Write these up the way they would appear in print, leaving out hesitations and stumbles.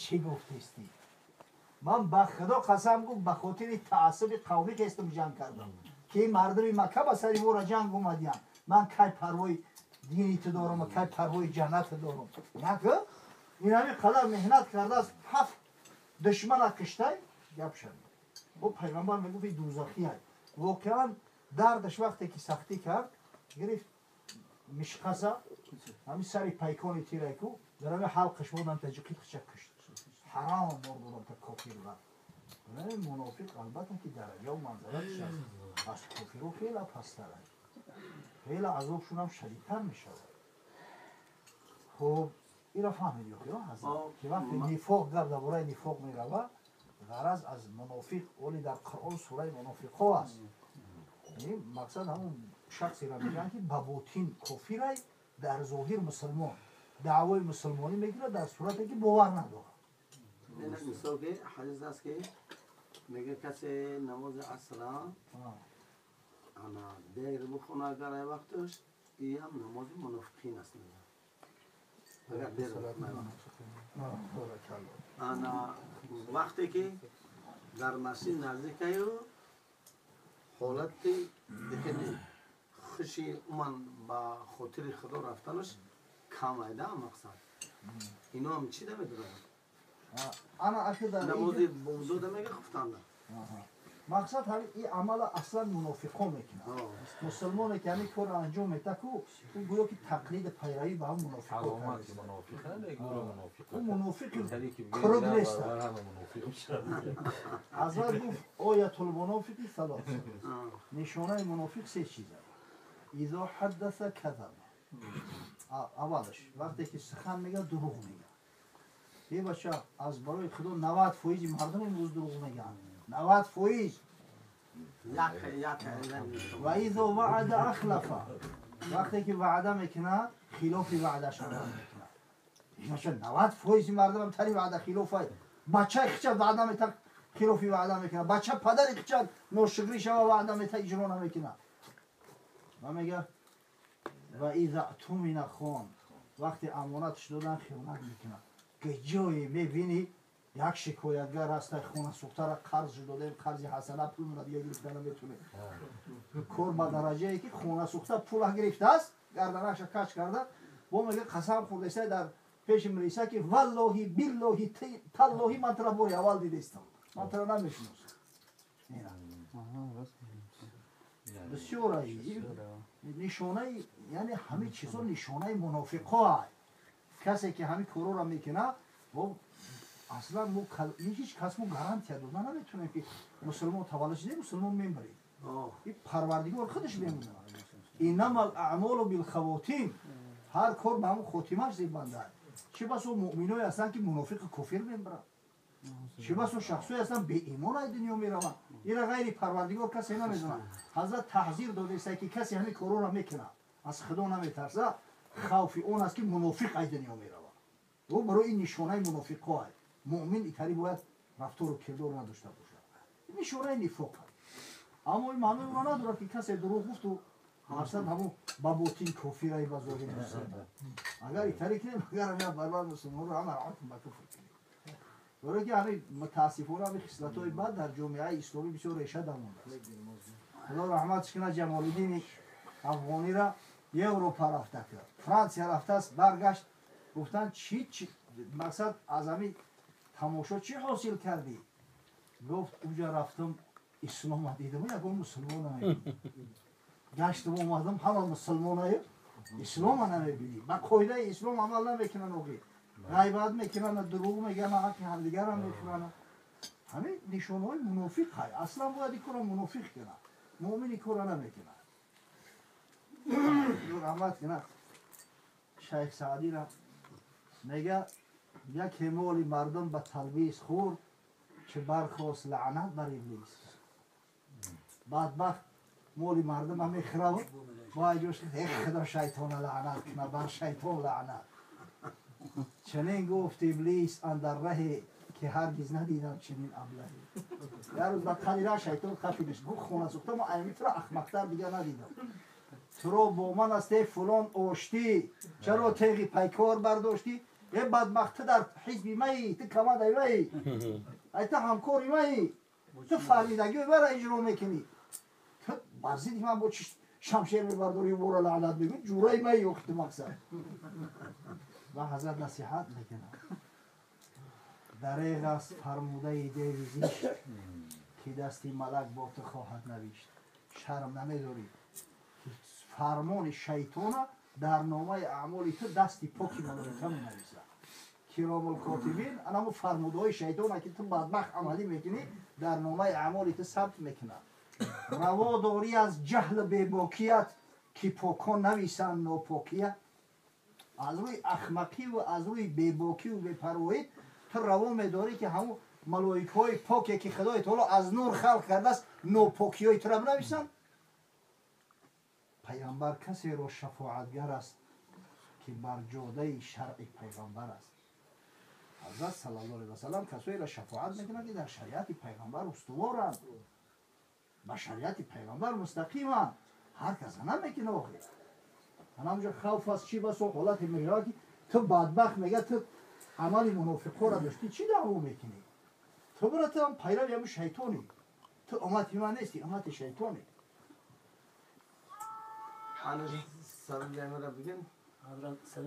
چی گفتستی؟ من به خدا قسم گفت به خاطر تعصب قومی که استم جنگ کردم که مردم مکه به سری مورا جنگ اومدیم من کی پروای دینیت دارم و کی پروای جنت دارم نه این همین قدر مهنت کرده است 7 دشمن کشته گپ شد او پیغمبر میگفت دوزخی است واقعا دردش وقتی که سختی کرد گرفت مشقصه همین سری پیکانی تیره کو در همین حلقش بودن تجقیق کشت حرام مردم تا کافر بود منافق البته که درجه و منزلتش از کافر و خیلی پستر خیلی عذابشون هم شدیدتر می شود خب این را فهمیدی که وقتی نفاق در دوره نفاق می رود غرض از منافق ولی در قرآن سوره منافق ها است مقصد همون شخصی را میگن که به باطن کافر در ظاهر مسلمان دعوای مسلمانی میگیره در صورتی که باور نداره این مثال که حدیث است که میگه کسی نماز عصر انا دیر بخونه اگر وقتش این هم نماز منافقین است اگر دیر بخونه انا وقتی که در مسجد نزدیک ایو حالتی دیگه خوشی من با خاطر خدا رفتنش کم ایده مقصد اینا هم چی نمیدونم انا اكيد نماز بوزوده میگه خفتنده مقصد همین این عمل اصلا منافقا میکنه مسلمان که همین کار انجام میده کو اون گویا که تقلید پیروی به هم منافقا اون منافق کرد نیست حضرت گفت آیت المنافق ثلاث نشانه منافق 3 چیزه اذا حدث کذب اولش وقتی که سخن میگه دروغ میگه یه بچه از برای خدا 90% مردم امروز دروغ میگن 90% و اذا وعد اخلف وقتی که وعده میکنه خلاف وعدهش عمل میکنه اینا چه 90% مردم هم تری وعده خلافه بچه خچه وعده میکنه خلاف وعده میکنه بچه پدر خچه ناشکری شوه وعده میکنه اجرا نمیکنه و میگه و اذا اؤتمن خان وقتی امانتش دادن خیانت میکنه که جایی میبینی یک شکایتگر هست خونه سوخته را قرض داده قرض حسنه پول میده دیگه گرفتن نمیتونه کار به درجه ای که خونه سوخته پول گرفته است گردنش کج کرده با میگه قسم خورده است در پیش میرسه که والله بالله تالله من ترا باری اول دیدستم من ترا نمیشناسم بسیار نشانه یعنی همه چیزا نشانه منافقه کسی که همین کارو را میکنه و اصلا هیچ کس مو گارانتی دادن نمیتونه که مسلمان تولد شده مسلمان میمره این پروردگار خودش میمونه انما الاعمال بالخواتیم هر کار به همون خاتمهش زیبنده چه بس اون مؤمنای هستن که منافق کفر میمره چه بس اون شخصی هستن به ایمان ای دنیا میرون این غیر پروردگار کسی نمیدونه حضرت تحذیر داده است که کسی همین کارو را میکنه از خدا نمیترسه خوف اون است که منافق ای دنیا میروه و برای این نشانه منافقه مؤمن ایتری باید رفتار و کردار نداشته باشه نشانه نفاق اما این معنی اون نداره که کسی دروغ گفت و اصلا همون بابوتین کافر ای بازاری مسلمان اگر ایتری کنیم اگر همین برباد مسلمان رو همه رعایت با کفر کنیم برای که همین متاسفانه همین خصلت‌های بد در جامعه اسلامی بسیار ریشه دامونده است خدا رحمتش کنه جمال الدین افغانی را یه اروپا رفته کرد فرانسه رفته است برگشت گفتن چی مقصد از همین تماشا چی حاصل کردی گفت اونجا رفتم اسلام دیدم یکم مسلمان گشتم اومدم همه مسلمان اسلام نمیبینی با قاعده اسلام عمل نمیکنن اوگی غیبت میکنن دروغ میگن که همدیگر هم میکنن همین نشانه‌های منافق های اصلا باید این کار منافق کنن مؤمن کار نمیکنن رحمت کنه شیخ سعدی را میگه یک مال مردم به تلبیس خورد چه برخواست لعنت بر ابلیس بدبخت مال مردم هم میخرد با جوش خدا شیطان لعنت کنه بر شیطان لعنت چنین گفت ابلیس اندر ره که هرگز ندیدم چنین ابلهی یه روز بعد خلیره شیطان خفیدش گفت خونه سوخته ما ایمی تو را احمقتر دیگه ندیدم تو رو با من از فلان آشتی چرا تیغی پیکار برداشتی یه بدبخت در حزب مایی تو کمادای مایی ای تو همکاری مایی تو فهمیدگی ببر اجرا میکنی تو بازی من با شمشیر میبرداری و برو لعنت بگو جورای مایی وقت مقصد و حضرت نصیحت میکنه دریغ است فرموده دیویزیش که دستی ملک با تو خواهد نوشت شرم نمیداری فرمان شیطان در نامه اعمال تو دستی پاکی ملائکه می نویسه کرام الکاتبین انمو فرموده های شیطان که تو بدبخت عملی میکنی در نامه اعمال تو ثبت میکنه روا داری از جهل بیباکیت که پاکان نویسن ناپاکیت از روی احمقی و از روی بیباکی و بی‌پروایی تو روا میداری که همون ملائکه های پاکی که خدای تعالی از نور خلق کرده است ناپاکی های تو را بنویسن پیامبر کسی رو شفاعتگر است که بر جاده شرع پیغمبر است حضرت صلی الله علیه و سلم کسایی را شفاعت میکنند که در شریعت پیغمبر استوارند با شریعت پیغمبر مستقیمند هر کس نمیکنه آخه همونجا خوف از چی بس و حالت میگه که تو بدبخت میگه تو عمل منافقا را داشتی چی دعوا میکنی تو برای تو هم پیرو همون شیطانی تو امت من نیستی امت شیطانی آنش سر جامعه بگن قصه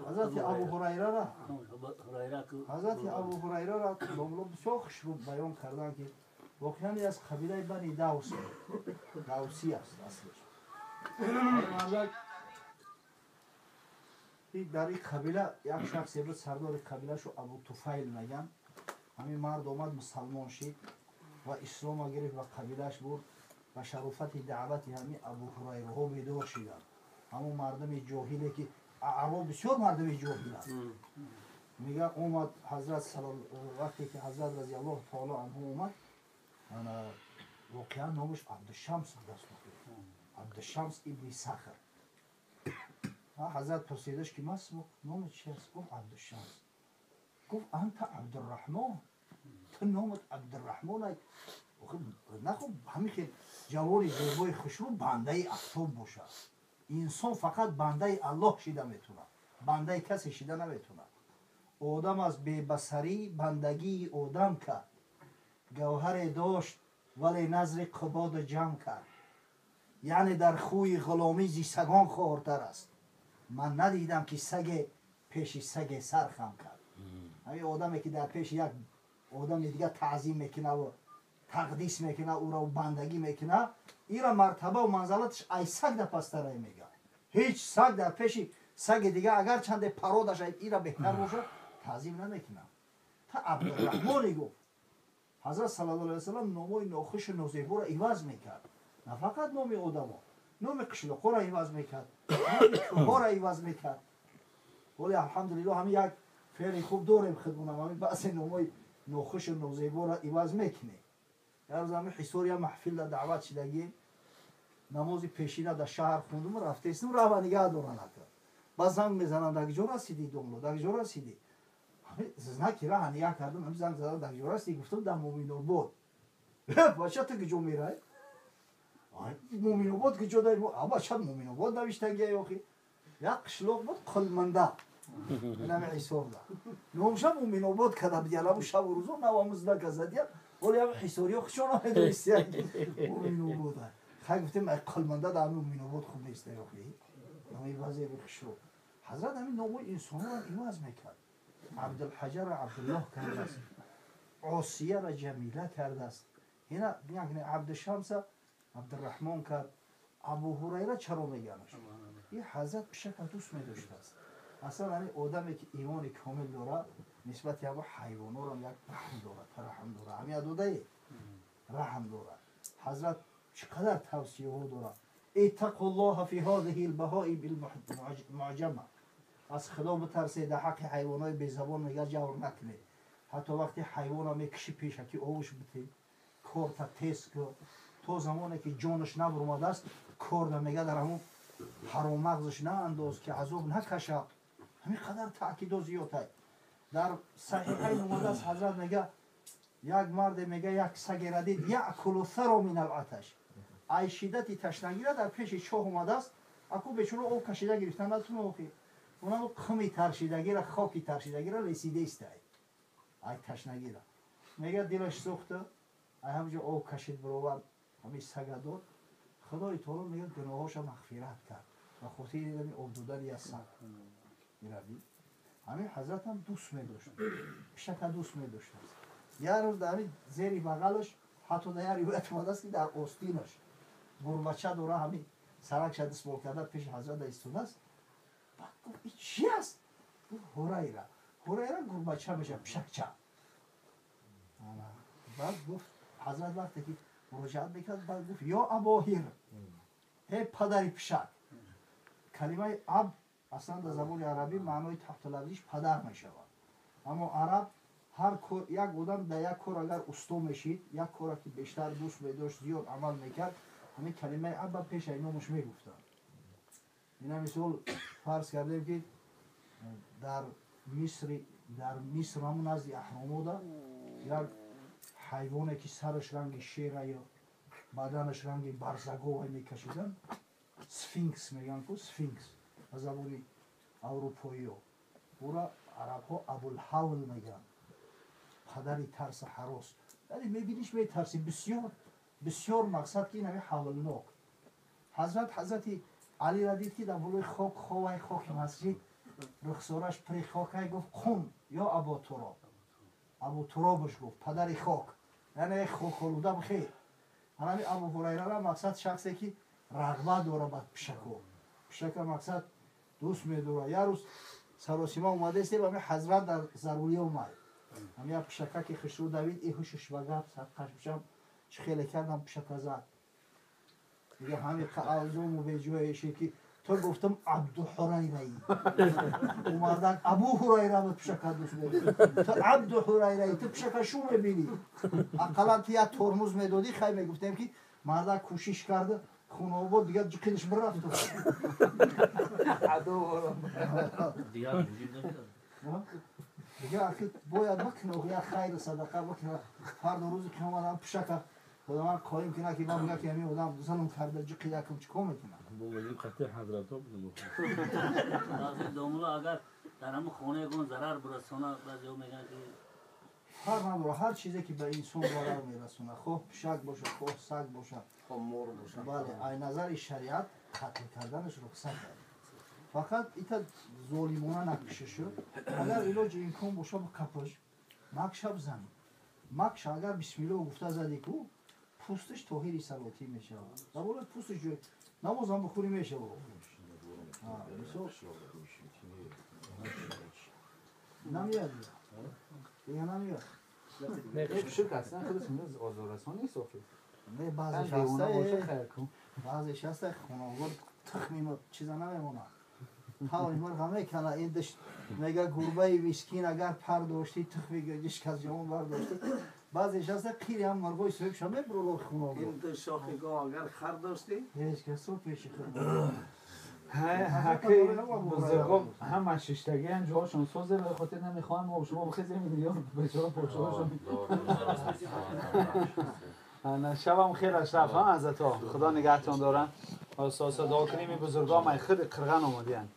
حضرت ابو هریره را حضرت ابو هریره را بسیار بسیار خوب بیان کردن که واقعا از قبیله بنی دوسی است اصلش در این قبیله یک شخصی بود سردار قبیله شو ابو طفیل میگن همین مرد آمد مسلمان شد و اسلام گرفت و قبیلهش بود و شرافت دعوت همین ابو هریره ها بیدار شدند همون مردم جاهلی که اعراب بسیار مردم جاهل است میگه اومد حضرت وقتی که حضرت رضی الله تعالی عنه اومد واقعا نامش عبدالشمس دست می‌گیره عبدالشمس ابن صخر حضرت پرسیدش که نامت چی است گفت عبدالشمس گفت انت عبدالرحمن تو نامت عبدالرحمن نخوب همین که جواری زیبای خوشرو بنده افتاب باشه انسان فقط بنده الله شده میتونه بنده کسی شده نمیتونه آدم از بی‌بصری بندگی آدم کرد گوهر داشت ولی نظر قباد جمع کرد یعنی در خوی غلامی زی سگان خوارتر است من ندیدم که سگ پیش سگ سرخم کرد همین آدمی که در پیش یک آدم دیگه تعظیم میکنه و تقدیس میکنه او را بندگی میکنه این را مرتبه و منزلتش ای سگ در پستره میگه هیچ سگ در پیش سگ دیگه اگر چند پرودش این را بهتر باشه تعظیم نمیکنه تا عبدالرحمنی گفت حضرت صلی الله علیه و سلم نامای ناخوش نازیبا را عوض میکرد نه فقط نام آدما نام قشلاقا را عوض میکرد نام کوها را عوض میکرد ولی الحمدلله همین یک فعل خوب داریم خدمونم همین بحث نامای ناخوش نازیبا را عوض میکنه یه روز همین حسوری محفل در دعوت شدگی نماز پیشینه در شهر خوندم رفته استم را نگاه دارن نکرد باز زنگ میزنن در کجا رسیدی دنبال در کجا رسیدی زنکی را نگاه کردم همین زنگ زدن در کجا رسیدی گفتم در مومن آباد باشه تو کجا میره مومن آباد کجا داری اما شب مومن آباد نوشته گیه آخی یک قشلاق بود قلمنده نام حساب ده نامشم مومن آباد کده بدیالم شب و روزو نوامز نکزدیم ولی هم حساری ها خشون هم دوستی مومن آباد خیلی گفتیم قلمنده در مومن آباد خوب نیست آخی نامی وضعی بخشو حضرت همین ناموی انسان را ایواز میکرد عبدالحجر را عبدالله کرده است عاصیه را جمیله کرده است اینا یعنی عبدالشمس عبدالرحمن کرد ابو هریره چرا میگنش این حضرت بشکل دوست میداشته است اصلا همین آدمی که ایمان کامل داره نسبت همه حیوانات هم یک رحم داره ترحم داره همین عدوده رحم داره حضرت چقدر توصیه ها داره اتقوا الله فی هذه البهائم المعجمه از خدا بترسید در حق حیوانات بی زبان میگه جور نکنید حتی وقتی حیوان ها میکشی پیشکی آوش بده کار تا تیز که تو زمانی که جانش نبرماده است کار دا میگه در همون حرام مغزش نه انداز که عذاب نکشه همین قدر تأکید زیاده در صحیحین اومده است حضرت میگه یک مرد میگه یک سگ را دید یأکل الثرى من العطش ای شدت تشنگی را در پیش چاه اومده است اکو بچونه آب کشیده گرفتن نتونه آخی اونم خمی ترشیدگی را خاکی ترشیدگی را رسیده است ای تشنگی را میگه دلش سوخته ای همجا آب کشید برابر همین سگه داد خدای تعالی میگه گناهاش مغفرت کرد و خاطر این آب دادن یک سگ میروی همین حضرت هم دوست می‌داشت پیشک دوست می‌داشت یه روز در همین زیر بغلش حتی در یه روایت اومده است که در آستینش گربچه داره همین سرک شده دست کرده پیش حضرت ایستاده است بعد گفت این چی است؟ گفت هریره گربچه میشه پیشکچه بعد گفت حضرت وقتی که مراجعت میکرد بعد گفت یا اباهیر هی پدری پیشک کلمه اب اصلا در زبان عربی معنای تحت لفظیش پدر میشود اما عرب هر یک آدم در یک کار اگر استا میشید یک کار که بیشتر دوست می‌داشت زیاد عمل میکرد همین کلمه اب پیش اینامش میگفتن اینا مثال فرض کردیم که در مصر همون از اهرامات یک حیوانی که سرش رنگ شیر یا بدنش رنگ برزگو میکشیدن سفینکس میگن که سفینکس از زبان اروپایی ها او را عرب ها ابوالحول میگن پدری ترس هراس یعنی میبینیش میترسی بسیار بسیار مقصد که این همه حولناک حضرت علی را دید که در بلوی خاک خواه خاک مسجد رخسارش پری خاک گفت قم یا ابا ترابش گفت پدری خاک یعنی خاک آلوده بخیر همین ابو هریره را مقصد شخصی که رغبت داره به پیشک مقصد دوست می‌داره یه روز سراسیما اومده است و حضرت در ضروری اومد همین پیشکه که خسرو دوید ای هوشش وگب صدقش بشم چه خیلی کردم پیشکه زد دیگه همین قعوزوم و به جایشی که تو گفتم عبدالحریره ای اومدن ابو هریره بود پیشکه دوست می‌داری تو عبدالحریره ای تو پیشکه شو می‌بینی اقلا تو یک ترمز میدادی خیلی میگفتیم که مرد کوشش کرده خونه آباد دیگه جکلش برفت دیگه اخی باید بکنه یا خیر صدقه بکنه هر دو روزی که اومدم پیشکه خدا من قایم کنه که من میگه که همین آدم ظلم کرده جکی یکم چیکار میکنه بگیم خطر حضرت ها بودیم دوملا اگر در همون خانه گون ضرر برسونه بعضی ها میگن که هر نداره هر چیزی که به انسان ضرر میرسونه خواه پیشک باشه خواه سگ باشه خواه مور باشه بله ای نظر شریعت قتل کردنش رخصت داره فقط ایتا ظالمانه نکشه شد اگر علاج امکان باشه با کپش مکش بزنی مکش اگر بسم الله گفته زدی کو پوستش طاهر صلاتی میشه در پوستش جوی نماز هم بخوری میشه نمیاد دیگه نمیاد شک اصلا خودش میز آزاررسان نیست آخه نه بعضیش هسته خانواده تخمیم چیزا نمیمونه حالی مرغ میکنه این دشت میگه گربه ویسکین اگر پر داشتی تخمی گرجش که از جامون برداشتی بعضیش هسته قیری هم مرغای سویب شما برو خانواده این دو شاخگاه اگر خر داشتی هیچ کس رو پیش خانواده حقی بزرگم هم ششتگی هم جاهاشون سوزه به خاطر نمیخوام ما شما بخیزیم میلیون به جا پوچهاشون شبم خیر اشرف ها حضرت ها خدا نگهتون دارن ساسا دعا کنیم این بزرگان من خود قرغن آمدین